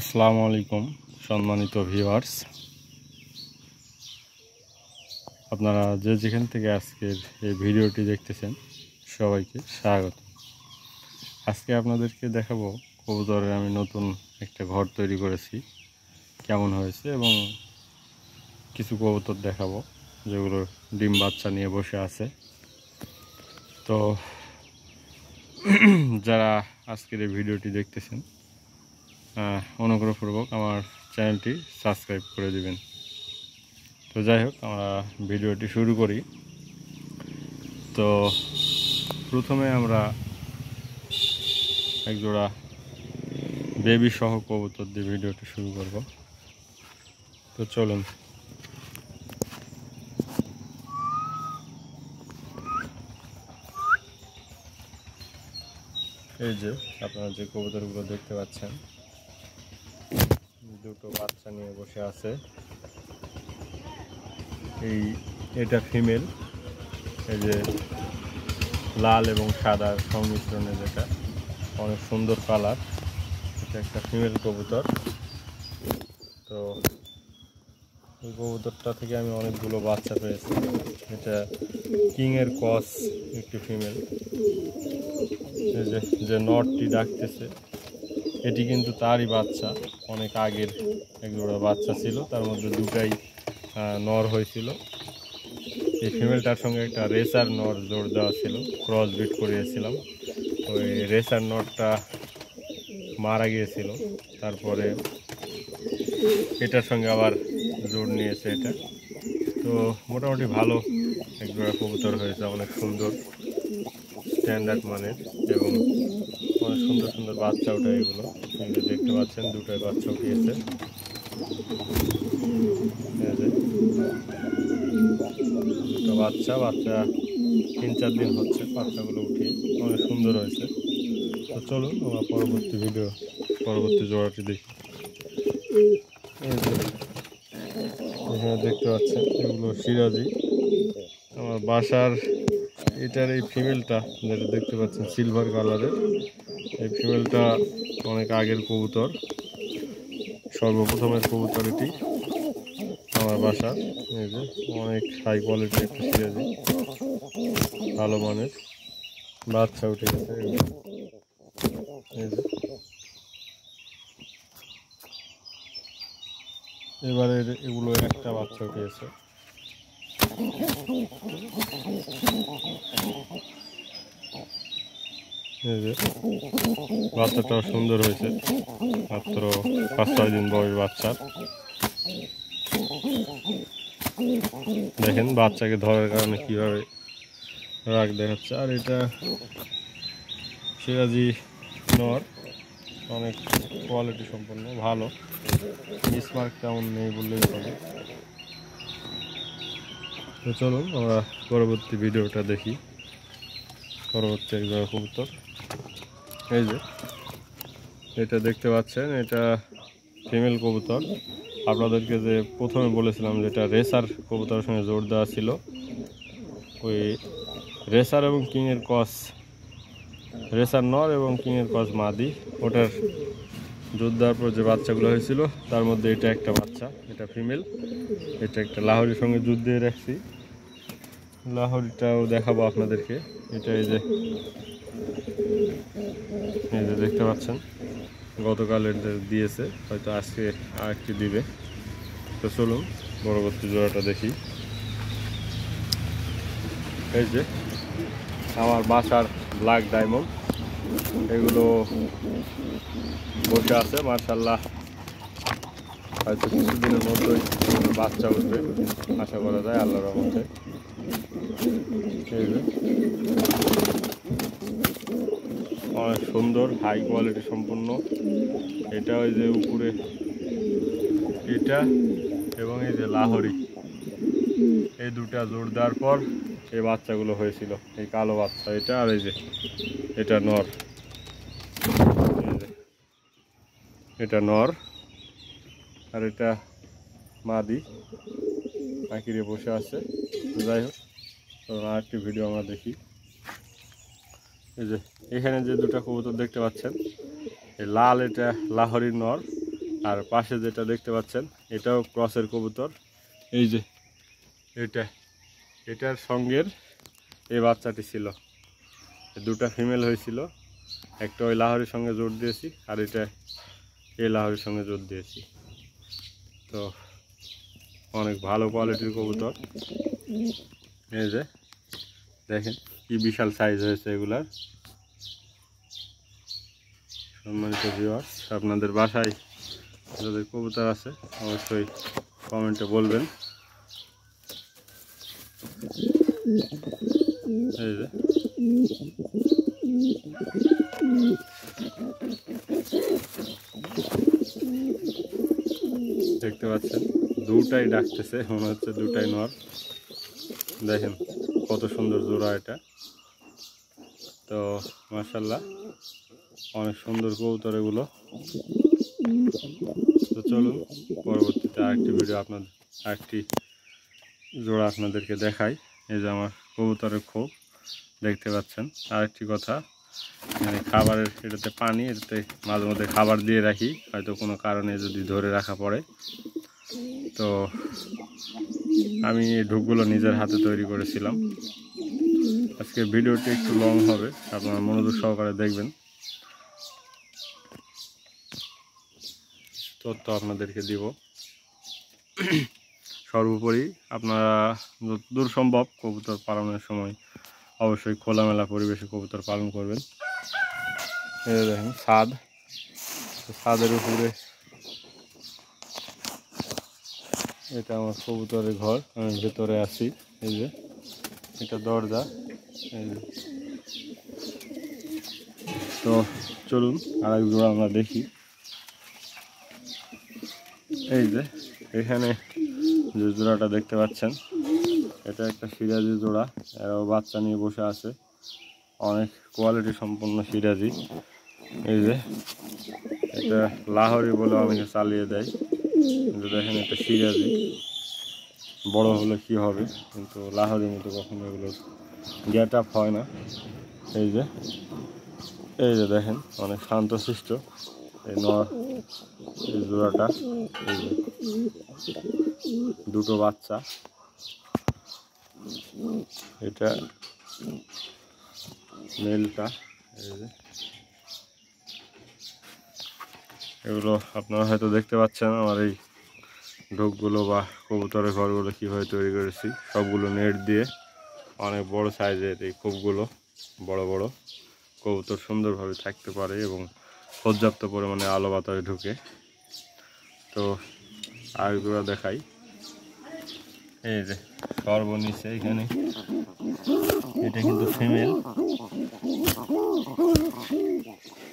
আসসালামু আলাইকুম সম্মানিত ভিউয়ার্স, আপনারা যে যেখান থেকে আজকের এই ভিডিওটি দেখতেছেন সবাইকে স্বাগত। আজকে আপনাদেরকে দেখাবো কবুতরের আমি নতুন একটা ঘর তৈরি করেছি, কেমন হয়েছে, এবং কিছু কবুতর দেখাবো যেগুলো ডিম বাচ্চা নিয়ে বসে আছে। তো যারা আজকের এই ভিডিওটি দেখতেছেন অনুগ্রহপূর্বক আমার চ্যানেলটি সাবস্ক্রাইব করে দিবেন। তো যাই হোক, আমরা ভিডিওটি শুরু করি। তো প্রথমে আমরা একজোড়া বেবি সহ কবুতর দিয়ে ভিডিওটি শুরু করব। তো চলুন। এই যে আপনারা যে কবুতরগুলো দেখতে পাচ্ছেন, দুটো বাচ্চা নিয়ে বসে আছে। এটা ফিমেল। এই যে লাল এবং সাদার সংমিশ্রণে, যেটা অনেক সুন্দর কালার, এটা একটা ফিমেল কবুতর। তো এই কবুতরটা থেকে আমি অনেকগুলো বাচ্চা পেয়েছি। এটা কিংয়ের কস, একটি ফিমেল। এই যে নরটি ডাকতেছে, এটি কিন্তু তারই বাচ্চা। অনেক আগের একজোড়া বাচ্চা ছিল, তার মধ্যে দুটাই নর হয়েছিল। এই ফিমেলটার সঙ্গে একটা রেসার নর জোড় দেওয়া ছিল, ক্রস ব্রিড করিয়েছিলাম। ওই রেসার নরটা মারা গিয়েছিল, তারপরে এটার সঙ্গে আবার জোড় নিয়েছে এটা। তো মোটামুটি ভালো একজোড়া কবুতর হয়েছে, অনেক সুন্দর স্ট্যান্ডার্ড মানের, এবং অনেক সুন্দর সুন্দর বাচ্চা ওঠে। এগুলো দেখতে পাচ্ছেন, দুটোই বাচ্চা উঠিয়েছে। দুটো বাচ্চা 3-4 দিন হচ্ছে বাচ্চাগুলো উঠিয়ে, অনেক সুন্দর হয়েছে। তো চলুন আমরা পরবর্তী জোড়াটি দেখি। এখানে দেখতে পাচ্ছেন এগুলো সিরাজি। আমার বাসার এটার এই ফিমেলটা যেটা দেখতে পাচ্ছেন সিলভার কালারের, এই ফিমেলটা অনেক আগের কবুতর, সর্বপ্রথমের কবুতর এটি আমার বাসার। এই যে অনেক হাই কোয়ালিটির একটা সিরাজি, ভালো মানের বাচ্চা উঠে গেছে। এই যে এবারে এগুলো একটা বাচ্চা উঠেছে। এই যে বাচ্চাটাও সুন্দর হয়েছে, মাত্র 5-6 দিন বয়স বাচ্চার। দেখেন বাচ্চাকে ধরার কারণে কিভাবে রাগ দেখাচ্ছে। আর এটা সিরাজি নর, অনেক কোয়ালিটি সম্পন্ন, ভালো, মিসমার্ক তেমন নেই বললেই চলে। তো চলুন আমরা পরবর্তী ভিডিওটা দেখি। পরবর্তী একজোড়া কবুতর, এই যে এটা দেখতে পাচ্ছেন, এটা ফিমেল কবুতর। আপনাদেরকে যে প্রথমে বলেছিলাম যেটা রেসার কবুতরের সঙ্গে জোর দেওয়া ছিল, ওই রেসার এবং কিংয়ের কস, রেসার নর এবং কিংয়ের কস মাদি, ওটার জোর দেওয়ার পর যে বাচ্চাগুলো হয়েছিল তার মধ্যে এটা একটা বাচ্চা, এটা ফিমেল। এটা একটা লাহোরির সঙ্গে যুদ্ধ দিয়ে রাখছি, লাহোরিটাও দেখাবো আপনাদেরকে। এটা এই যে দেখতে পাচ্ছেন, গতকাল দিয়েছে, হয়তো আজকে আরেকটি দিবে। তো চলুন পরবর্তী জোড়াটা দেখি। এই যে আমার বাসার ব্ল্যাক ডায়মন্ড, এগুলো বসে আছে মাশাআল্লাহ। হয়তো কিছুদিনের মধ্যেই বাচ্চা উঠবে আশা করা যায় আল্লাহর রহমতে। এই যে অনেক সুন্দর হাই কোয়ালিটি সম্পন্ন। এটা ওই যে উপরে এটা এবং এই যে লাহোরি, এই দুটা জোর দেওয়ার পর এই বাচ্চাগুলো হয়েছিল, এই কালো বাচ্চা এটা। আর এই যে এটা নর, এটা নর, আর এটা মাদি আঁকিরে বসে আছে। যাই হোক, আরেকটি ভিডিও আমরা দেখি। এই যে এখানে যে দুটা কবুতর দেখতে পাচ্ছেন, এই লাল এটা লাহোরির নর, আর পাশে যেটা দেখতে পাচ্ছেন এটাও ক্রসের কবুতর। এই যে এটার সঙ্গের এই বাচ্চাটি ছিল, দুটা ফিমেল হয়েছিল, একটা ওই লাহোরের সঙ্গে জোর দিয়েছি আর এটা এই লাহোরের সঙ্গে জোর দিয়েছি। তো অনেক ভালো কোয়ালিটির কবুতর। এই যে দেখেন কি বিশাল সাইজ হয়েছে এগুলার। সম্মানিত ভিউয়ার্স, আপনাদের বাসায় যাদের কবুতর আছে অবশ্যই কমেন্টে বলবেন। এই যে দেখতে পাচ্ছেন দুটাই ডাকতেছে, মনে হচ্ছে দুটাই নর। দেখেন কত সুন্দর জোড়া এটা। তো মাশাআল্লাহ অনেক সুন্দর কবুতর এগুলো। তো চলুন পরবর্তীতে আরেকটি ভিডিও আরেকটি জোড়া আপনাদেরকে দেখাই। এই যে আমার কবুতরের খোপ দেখতে পাচ্ছেন। আরেকটি কথা, মানে খাবারের এটাতে পানি, এটাতে মাঝে মধ্যে খাবার দিয়ে রাখি, হয়তো কোনো কারণে যদি ধরে রাখা পড়ে। তো আমি এই ঢোকগুলো নিজের হাতে তৈরি করেছিলাম। আজকে ভিডিওটি একটু লং হবে, আপনারা মনোযোগ সহকারে দেখবেন। তথ্য আপনাদেরকে দিব। সর্বোপরি আপনারা যতদূর সম্ভব কবুতর পালনের সময় অবশ্যই খোলামেলা পরিবেশে কবুতর পালন করবেন। এই দেখেন ছাদের উপরে এটা আমার কবুতরের ঘর, আমি ভেতরে আছি। এই যে এটা দরজা। এই যে তো চলুন আরেক জোড়া আমরা দেখি। এই যে এখানে যে জোড়াটা দেখতে পাচ্ছেন এটা একটা সিরাজি জোড়া, এরাও বাচ্চা নিয়ে বসে আছে। অনেক কোয়ালিটি সম্পন্ন সিরাজি। এই যে এটা লাহোরি বলে অনেকে চালিয়ে দেয়, কিন্তু দেখেন এটা সিরাজি। বড় হলে কি হবে, কিন্তু লাহোরির মতো কখনো এগুলোর গেট আপ হয় না। এই যে দেখেন অনেক শান্তশিষ্ট এই জোড়াটা। এই যে দুটো বাচ্চা, এটা মেলটা। এই যে এগুলো আপনারা হয়তো দেখতে পাচ্ছেন আমার এই ঢোকগুলো বা কবুতরের ঘরগুলো কীভাবে তৈরি করেছি। সবগুলো নেট দিয়ে, অনেক বড় সাইজের এই খোপগুলো, বড় বড় কবুতর সুন্দরভাবে থাকতে পারে এবং পর্যাপ্ত পরিমাণে আলো বাতাসে ঢুকে। তো আরেকগুলো দেখাই। এই যে সর্বনিচে এখানে এটা কিন্তু ফিমেল,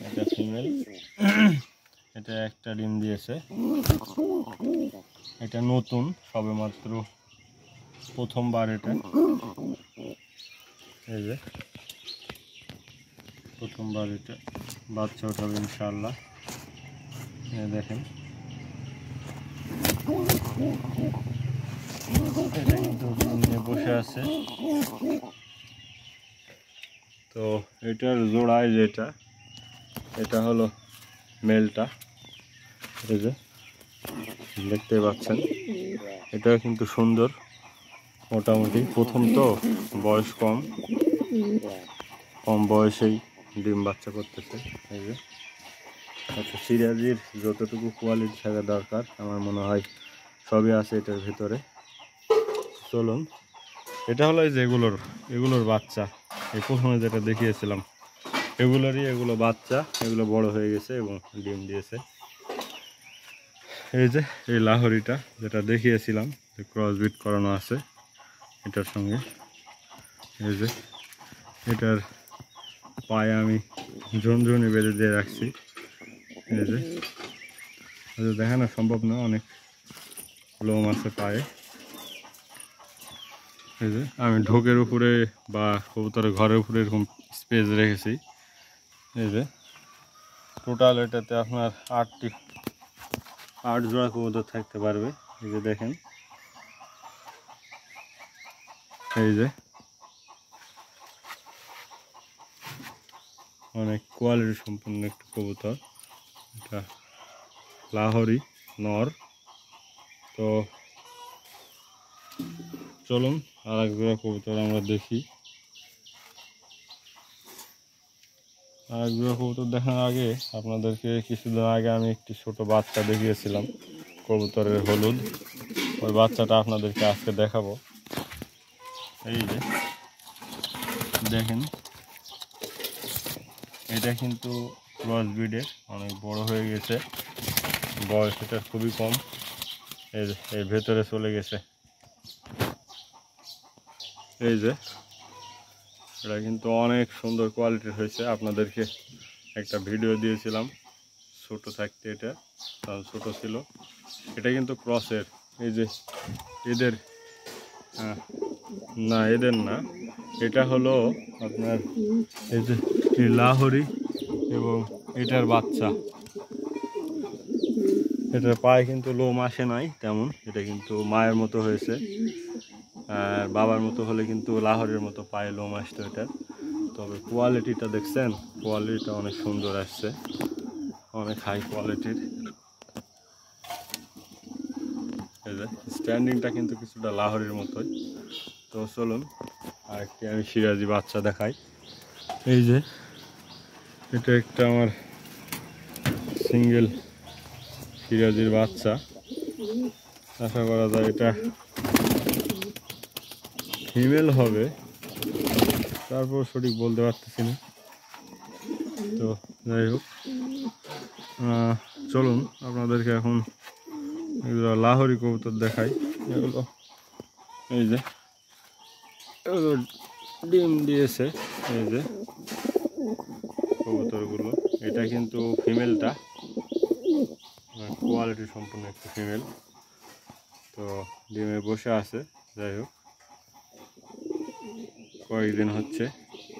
এটা ফিমেল। এটা একটা ডিম দিয়েছে, এটা নতুন, সবেমাত্র প্রথমবার এটা। এই যে প্রথমবার এটা বাচ্চা ওঠাবে ইনশাআল্লাহ। দেখেন এটা কিন্তু নিয়ে বসে আছে। তো এটার জোড়ায় যেটা, এটা হলো মেলটা। এই যে দেখতে পাচ্ছেন এটাও কিন্তু সুন্দর, মোটামুটি প্রথম তো, বয়স কম বয়সেই ডিম বাচ্চা করতেছে। এই যে আচ্ছা, সিরাজির যতটুকু কোয়ালিটি থাকা দরকার আমার মনে হয় সবই আছে এটার ভিতরে। চলুন, এটা হলো এই যে এগুলোর বাচ্চা, এই প্রথমে যেটা দেখিয়েছিলাম এগুলো বাচ্চা, এগুলো বড় হয়ে গেছে এবং ডিম দিয়েছে। এই যে এই লাহোরিটা যেটা দেখিয়েছিলাম ক্রসবিট করানো আছে এটার সঙ্গে। এই যে এটার পায়ে আমি ঝুনঝুনি বেঁধে দিয়ে রাখছি। এই যে দেখানো সম্ভব না, অনেক লোম আছে পায়ে। এই যে আমি ঢোকের উপরে বা কবুতরের ঘরের উপরে এরকম স্পেস রেখেছি। এই যে টোটাল এটাতে আপনার 8 জোড়া কবুতর থাকতে পারবে। এই যে দেখেন, এই যে অনেক কোয়ালিটি সম্পন্ন একটা কবুতর এটা। লাহোরি নর। তো চলুন আর এক জোড়া কবুতর আমরা দেখি। আর এক জোড়া কবুতর দেখার আগে আপনাদেরকে কিছুদিন আগে আমি একটি ছোট বাচ্চা দেখিয়েছিলাম কবুতরের হলুদ, ওই বাচ্চাটা আপনাদেরকে আজকে দেখাবো। এই যে দেখেন, এটা কিন্তু ক্রস ব্রিডের, অনেক বড় হয়ে গেছে, বয়স এটা খুবই কম, এর ভেতরে চলে গেছে। এই যে এটা কিন্তু অনেক সুন্দর কোয়ালিটির হয়েছে, আপনাদেরকে একটা ভিডিও দিয়েছিলাম ছোট থাকতে, এটা ছোট ছিল। এটা কিন্তু ক্রসের, এই যে এদের না, এদের না, এটা হলো আপনার এই যে লাহোরি এবং এটার বাচ্চা। এটার পায়ে কিন্তু লোম আসে নাই তেমন, এটা কিন্তু মায়ের মতো হয়েছে, আর বাবার মতো হলে কিন্তু লাহোরের মতো পায়ে লোম আসতো এটার। তবে কোয়ালিটিটা দেখছেন, কোয়ালিটিটা অনেক সুন্দর আসছে, অনেক হাই কোয়ালিটির। এই যে স্ট্যান্ডিংটা কিন্তু কিছুটা লাহোরের মতোই। তো চলুন আরেকটি আমি সিরাজি বাচ্চা দেখাই। এই যে এটা একটা আমার সিঙ্গেল সিরাজির বাচ্চা, আশা করা যায় এটা ফিমেল হবে, তারপর সঠিক বলতে পারতেছি না। তো যাই হোক, চলুন আপনাদেরকে এখন এগুলো লাহোরি কবুতর দেখাই। এগুলো এই যে এগুলো ডিম দিয়েছে, এই যে কবুতরগুলো। এটা কিন্তু ফিমেলটা, কোয়ালিটি সম্পূর্ণ একটা ফিমেল। তো ডিমে বসে আছে। যাই হোক, কয়েকদিন হচ্ছে,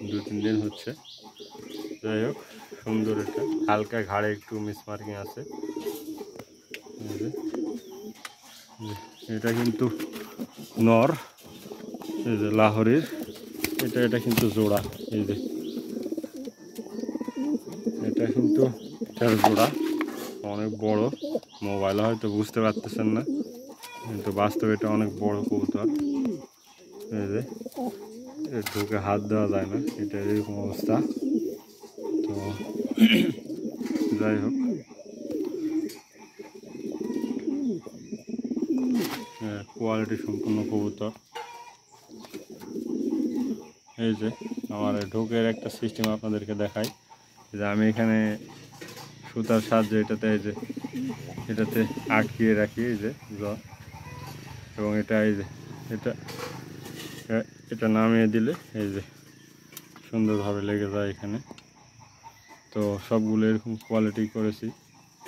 2-3 দিন হচ্ছে। যাই হোক, সুন্দর। এটা হালকা ঘাড়ে একটু মিসমার্কিং আছে। এটা কিন্তু নর, এই যে লাহোরির, এটা কিন্তু জোড়া। এই যে এটা কিন্তু এটার জোড়া, অনেক বড়। মোবাইলে হয়তো বুঝতে পারতেছেন না, কিন্তু বাস্তবে এটা অনেক বড় কবুতর। এই যে ঢুকে হাত দেওয়া যায় না, এটা এরকম অবস্থা। তো যাই হোক, কোয়ালিটি সম্পূর্ণ কবুতর। এই যে আমার ঢোকের একটা সিস্টেম আপনাদেরকে দেখাই, যে আমি এখানে সুতার সাহায্যে এটাতে, এই যে এটাতে আটকিয়ে রাখি, এই যে এবং এটা এই যে এটা নামিয়ে দিলে এই যে সুন্দরভাবে লেগে যায় এখানে। তো সবগুলো এরকম কোয়ালিটি করেছি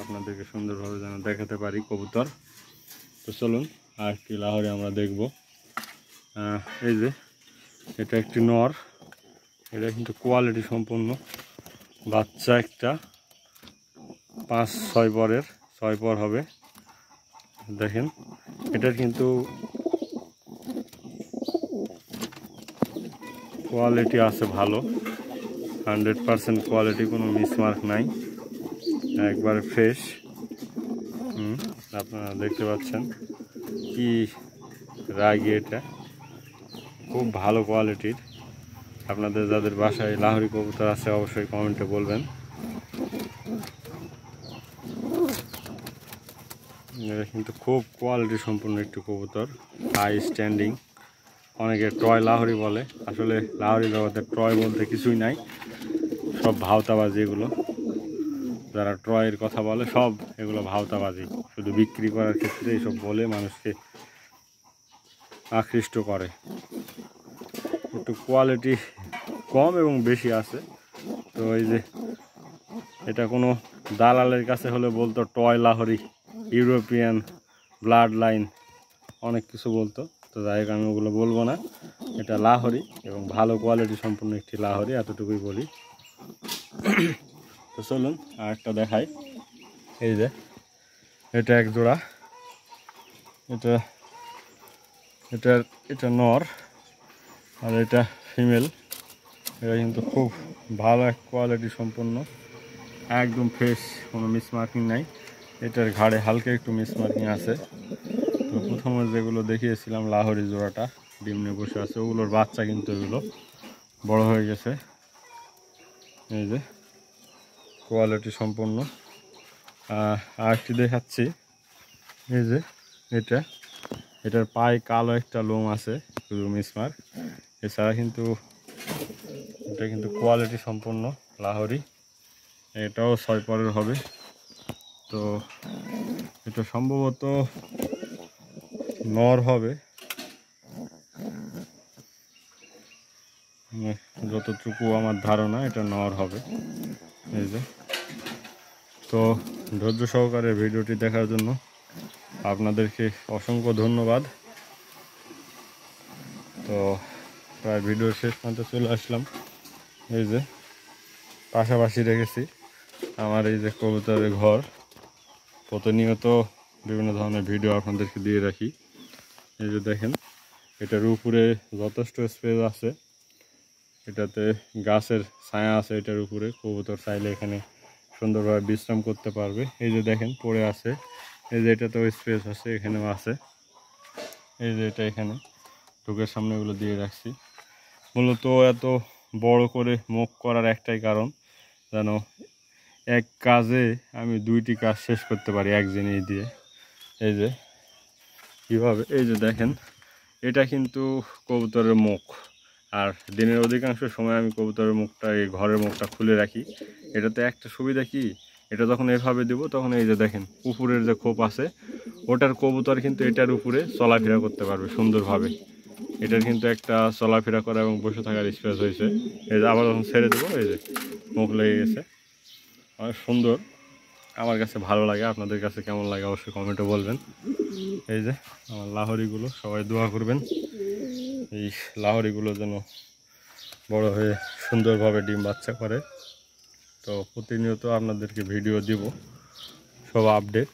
আপনাদেরকে সুন্দরভাবে যেন দেখাতে পারি কবুতর। তো চলুন আর একটি লাহোরি আমরা দেখব। এই যে এটা একটি নর, এটা কিন্তু কোয়ালিটি সম্পূর্ণ বাচ্চা, একটা 5-6 পরের, 6 পর হবে। দেখেন এটার কিন্তু কোয়ালিটি আছে ভালো, 100% কোয়ালিটি, কোনো মিসমার্ক নাই, একবারে ফ্রেশ। আপনারা দেখতে পাচ্ছেন কি রাগি, এটা খুব ভালো কোয়ালিটির। আপনাদের যাদের বাসায় লাহোরি কবুতর আছে অবশ্যই কমেন্টে বলবেন। এটা কিন্তু খুব কোয়ালিটি সম্পূর্ণ একটি কবুতর, হাই স্ট্যান্ডিং। অনেকে টয় লাহোরি বলে, আসলে লাহোরি জগতে টয় বলতে কিছুই নাই, সব ভাওতাবাজি। এগুলো যারা ট্রয়ের কথা বলে সব এগুলো ভাওতাবাজি, শুধু বিক্রি করার ক্ষেত্রে এইসব বলে মানুষকে আকৃষ্ট করে। একটু কোয়ালিটি কম এবং বেশি আছে। তো এই যে এটা কোনো দালালের কাছে হলে বলতো toy Lahori, European blood line, অনেক কিছু বলতো। তো যাই হোক, আমি ওগুলো বলবো না, এটা লাহোরি এবং ভালো কোয়ালিটি সম্পূর্ণ একটি লাহোরি, এতটুকুই বলি। তো চলুন আর একটা দেখাই। এই যে এটা এক জোড়া, এটা এটা এটা নর আর এটা ফিমেল। এটা কিন্তু খুব ভালো এক কোয়ালিটি সম্পন্ন, একদম ফ্রেশ, কোনো মিসমার্কিং নাই। এটার ঘাড়ে হালকা একটু মিসমার্কিং আছে। তো প্রথমে যেগুলো দেখিয়েছিলাম লাহোরি জোড়াটা ডিম নিয়ে বসে আছে, ওগুলোর বাচ্চা কিন্তু এগুলো বড় হয়ে গেছে। এই যে কোয়ালিটি সম্পন্ন। আরেকটি দেখাচ্ছি, এই যে এটার পায়ে কালো একটা লোম আছে শুধু মিসমার্ক, এছাড়া কিন্তু এটা কিন্তু কোয়ালিটি সম্পন্ন লাহোরি। এটাও 6 পরের হবে। তো এটা সম্ভবত নর হবে, যতটুকু আমার ধারণা এটা নর হবে। এই যে, তো ধৈর্য সহকারে ভিডিওটি দেখার জন্য আপনাদেরকে অসংখ্য ধন্যবাদ। তো প্রায় ভিডিওর শেষ পর্যন্ত চলে আসলাম। এই যে পাশাপাশি রেখেছি আমার এই যে কবুতরের ঘর, প্রতিনিয়ত বিভিন্ন ধরনের ভিডিও আপনাদেরকে দিয়ে রাখি। এই যে দেখেন, এটার উপরে যথেষ্ট স্পেস আছে, এটাতে গাছের ছায়া আছে এটার উপরে, কবুতর চাইলে এখানে সুন্দরভাবে বিশ্রাম করতে পারবে। এই যে দেখেন পড়ে আছে, এই যে এটাতেও স্পেস আছে, এখানেও আছে। এই যে এটা এখানে ঢুকের সামনে এগুলো দিয়ে রাখছি। মূলত এত বড় করে মুখ করার একটাই কারণ, যেন এক কাজে আমি 2টি কাজ শেষ করতে পারি এক জিনিস দিয়ে। এই যে কীভাবে, এই যে দেখেন, এটা কিন্তু কবুতরের মুখ, আর দিনের অধিকাংশ সময় আমি কবুতরের মুখটা, এই ঘরের মুখটা খুলে রাখি। এটাতে একটা সুবিধা কি, এটা যখন এভাবে দেবো তখন এই যে দেখেন উপরের যে খোপ আছে, ওটার কবুতর কিন্তু এটার উপরে চলাফেরা করতে পারবে সুন্দরভাবে। এটার কিন্তু একটা চলাফেরা করা এবং বসে থাকার স্পেস হয়েছে। এই যে আবার যখন ছেড়ে দেবো, এই যে মুখ লেগে গেছে, অনেক সুন্দর। আমার কাছে ভালো লাগে, আপনাদের কাছে কেমন লাগে অবশ্যই কমেন্টে বলবেন। এই যে আমার লাহোরিগুলো, সবাই দোয়া করবেন এই লাহোরিগুলো যেন বড় হয়ে সুন্দরভাবে ডিম বাচ্চা করে। তো প্রতিনিয়ত আপনাদেরকে ভিডিও দিব, সব আপডেট।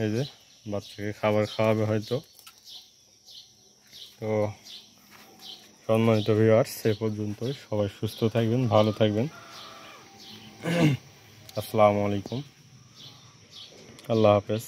এই যে বাচ্চাকে খাবার খাওয়াবে হয়তো। তো সম্মানিত ভিউয়ার্স, এ পর্যন্তই। সবাই সুস্থ থাকবেন, ভালো থাকবেন। আসসালামু আলাইকুম, আল্লাহ হাফেজ।